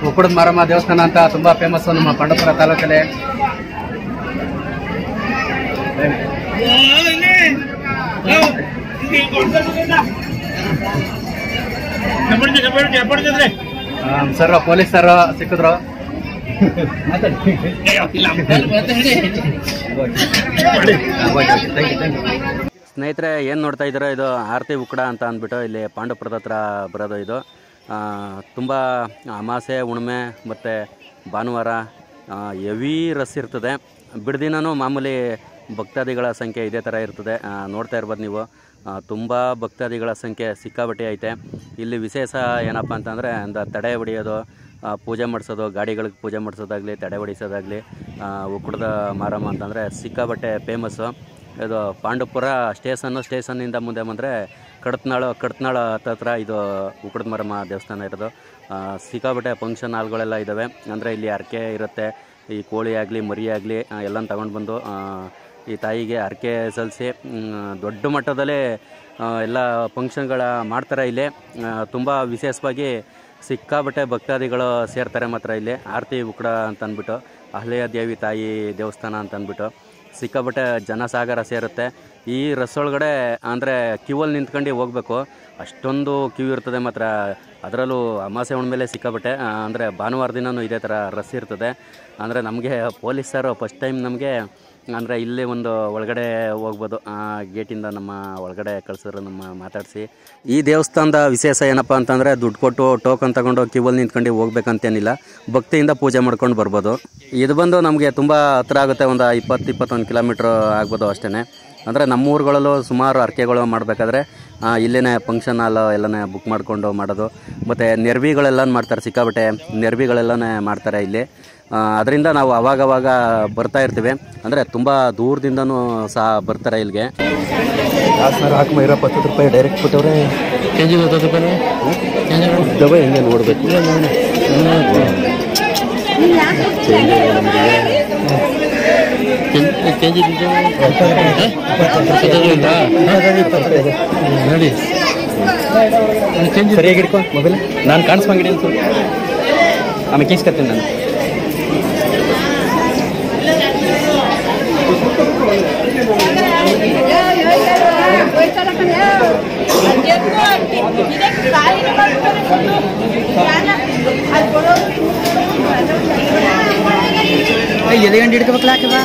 ಉಕ್ಕುಡದ ಮಾರಮ್ಮ ದೇವಸ್ಥಾನ ಅಂತ ತುಂಬಾ ಫೇಮಸ್ ನಮ್ಮ ಪಾಂಡವಪುರ ತಾಲೂಕಲ್ಲಿ. ಸರ್ ಪೊಲೀಸ್ ಸರ್ ಸಿಕ್ಕಿದ್ರು. ಸ್ನೇಹಿತರೆ ಏನು ನೋಡ್ತಾ ಇದ್ದೀರೋ ಇದು ಆರತಿ ಉಕ್ಕಡ ಅಂತ ಅಂದ್ಬಿಟ್ಟು ಇಲ್ಲಿ ಪಾಂಡವಪುರದ ಹತ್ರ ಬರೋದು. ಇದು ತುಂಬ ಅಮಾಸೆ ಹುಣ್ಣಿಮೆ ಮತ್ತು ಭಾನುವಾರ ಹೆವಿ ರಸ್ ಇರ್ತದೆ. ಬಿಡ್ದಿನೂ ಮಾಮೂಲಿ ಭಕ್ತಾದಿಗಳ ಸಂಖ್ಯೆ ಇದೇ ಥರ ಇರ್ತದೆ. ನೋಡ್ತಾ ಇರ್ಬೋದು ನೀವು, ತುಂಬ ಭಕ್ತಾದಿಗಳ ಸಂಖ್ಯೆ ಸಿಕ್ಕಾಬಟ್ಟೆ ಐತೆ. ಇಲ್ಲಿ ವಿಶೇಷ ಏನಪ್ಪ ಅಂತಂದರೆ ತಡೆ ಹೊಡಿಯೋದು, ಪೂಜೆ ಮಾಡಿಸೋದು, ಗಾಡಿಗಳಿಗೆ ಪೂಜೆ ಮಾಡಿಸೋದಾಗಲಿ, ತಡೆ ಹೊಡಿಸೋದಾಗಲಿ, ಉಕ್ಕಡದ ಮಾರಮ್ಮ ಅಂತಂದರೆ ಸಿಕ್ಕಾಬಟ್ಟೆ ಫೇಮಸ್ಸು. ಇದು ಪಾಂಡವಪುರ ಸ್ಟೇಷನ್ನಿಂದ ಮುಂದೆ ಬಂದರೆ ಕಡತ್ನಾಳು ಹತ್ರ ಇದು ಉಕ್ಕಡದ ಮಾರಮ್ಮ ದೇವಸ್ಥಾನ ಇರೋದು. ಸಿಕ್ಕಾಬಟ್ಟೆ ಫಂಕ್ಷನ್ ಹಾಲ್ಗಳೆಲ್ಲ ಇದ್ದಾವೆ. ಅಂದರೆ ಇಲ್ಲಿ ಹರಕೆ ಇರುತ್ತೆ. ಈ ಕೋಳಿ ಆಗಲಿ ಮರಿ ಆಗಲಿ ಎಲ್ಲನೂ ತಗೊಂಡು ಬಂದು ಈ ತಾಯಿಗೆ ಹರಕೆ ಸಲ್ಲಿಸಿ ದೊಡ್ಡ ಮಟ್ಟದಲ್ಲೇ ಎಲ್ಲ ಫಂಕ್ಷನ್ಗಳ ಮಾಡ್ತಾರೆ. ಇಲ್ಲಿ ತುಂಬ ವಿಶೇಷವಾಗಿ ಸಿಕ್ಕಾಬಟ್ಟೆ ಭಕ್ತಾದಿಗಳು ಸೇರ್ತಾರೆ. ಮಾತ್ರ ಇಲ್ಲಿ ಆರತಿ ಉಕ್ಕಡ ಅಂತ ಅಂದ್ಬಿಟ್ಟು ಅಹಲ್ಯ ದೇವಿ ತಾಯಿ ದೇವಸ್ಥಾನ ಅಂತ ಅಂದ್ಬಿಟ್ಟು ಸಿಕ್ಕಾಬಟ್ಟೆ ಜನಸಾಗರ ಸೇರುತ್ತೆ. ಈ ರಸ್ ಒಳಗಡೆ ಅಂದರೆ ಕ್ಯೂವಲ್ಲಿ ನಿಂತ್ಕೊಂಡು ಹೋಗಬೇಕು, ಅಷ್ಟೊಂದು ಕ್ಯೂ ಇರ್ತದೆ. ಮಾತ್ರ ಅದರಲ್ಲೂ ಅಮಾಸೆ ಹುಣ್ಣಿಮೆಲೆ ಸಿಕ್ಕಾಬಟ್ಟೆ ಅಂದರೆ ಭಾನುವಾರ ದಿನವೂ ಇದೇ ಥರ ರಸ್ ಇರ್ತದೆ. ಅಂದರೆ ನಮಗೆ ಪೊಲೀಸರು ಫಸ್ಟ್ ಟೈಮ್ ನಮಗೆ ಅಂದರೆ ಇಲ್ಲಿ ಒಂದು ಒಳಗಡೆ ಹೋಗ್ಬೋದು, ಗೇಟಿಂದ ನಮ್ಮ ಒಳಗಡೆ ಕಳಿಸಿದ್ರು ನಮ್ಮ ಮಾತಾಡಿಸಿ. ಈ ದೇವಸ್ಥಾನದ ವಿಶೇಷ ಏನಪ್ಪ ಅಂತಂದರೆ ದುಡ್ಡು ಕೊಟ್ಟು ಟೋಕನ್ ತಗೊಂಡು ಕ್ಯೂವಲ್ಲಿ ನಿಂತ್ಕೊಂಡು ಹೋಗ್ಬೇಕಂತೇನಿಲ್ಲ, ಭಕ್ತಿಯಿಂದ ಪೂಜೆ ಮಾಡ್ಕೊಂಡು ಬರ್ಬೋದು. ಇದು ಬಂದು ನಮಗೆ ತುಂಬ ಹತ್ರ ಆಗುತ್ತೆ, ಒಂದು 20-21 ಕಿಲೋಮೀಟ್ರ್ ಆಗ್ಬೋದು ಅಷ್ಟೇ. ಅಂದರೆ ನಮ್ಮ ಊರುಗಳಲ್ಲೂ ಸುಮಾರು ಹರಕೆಗಳು ಮಾಡಬೇಕಾದ್ರೆ ಇಲ್ಲೇ ಫಂಕ್ಷನ್ ಹಾಲ್ ಎಲ್ಲನೇ ಬುಕ್ ಮಾಡಿಕೊಂಡು ಮಾಡೋದು. ಮತ್ತು ನೆರ್ವಿಗಳೆಲ್ಲ ಮಾಡ್ತಾರೆ, ಸಿಕ್ಕಾಬಟ್ಟೆ ನೆರ್ವಿಗಳೆಲ್ಲನೇ ಮಾಡ್ತಾರೆ ಇಲ್ಲಿ. ಅದರಿಂದ ನಾವು ಅವಾಗವಾಗ ಬರ್ತಾ ಇರ್ತೀವಿ. ಅಂದರೆ ತುಂಬ ದೂರದಿಂದನೂ ಸಹ ಬರ್ತಾರೆ ಇಲ್ಲಿಗೆ. ₹20 ಡೈರೆಕ್ಟ್ ಕೊಟ್ಟವ್ರೆ. ಕೆಜಿ 20 ರೂಪಾಯಿ ಹೆಂಗೆ ನೋಡಬೇಕು. ನೋಡಿ ಸರಿಯಾಗಿ ಇಟ್ಕೊಂಡು ಮೊಬೈಲ್ ನಾನು ಕಾಣಿಸ್ಕೊಂಡಿ ಅಂತ ಆಮೇಲೆ ಕೀಸ್ಕೊತೀನಿ ನಾನು. ಎದೆ ಗಂಟೆ ಹಿಡ್ಕೋಬೇಕಲ್ಲ.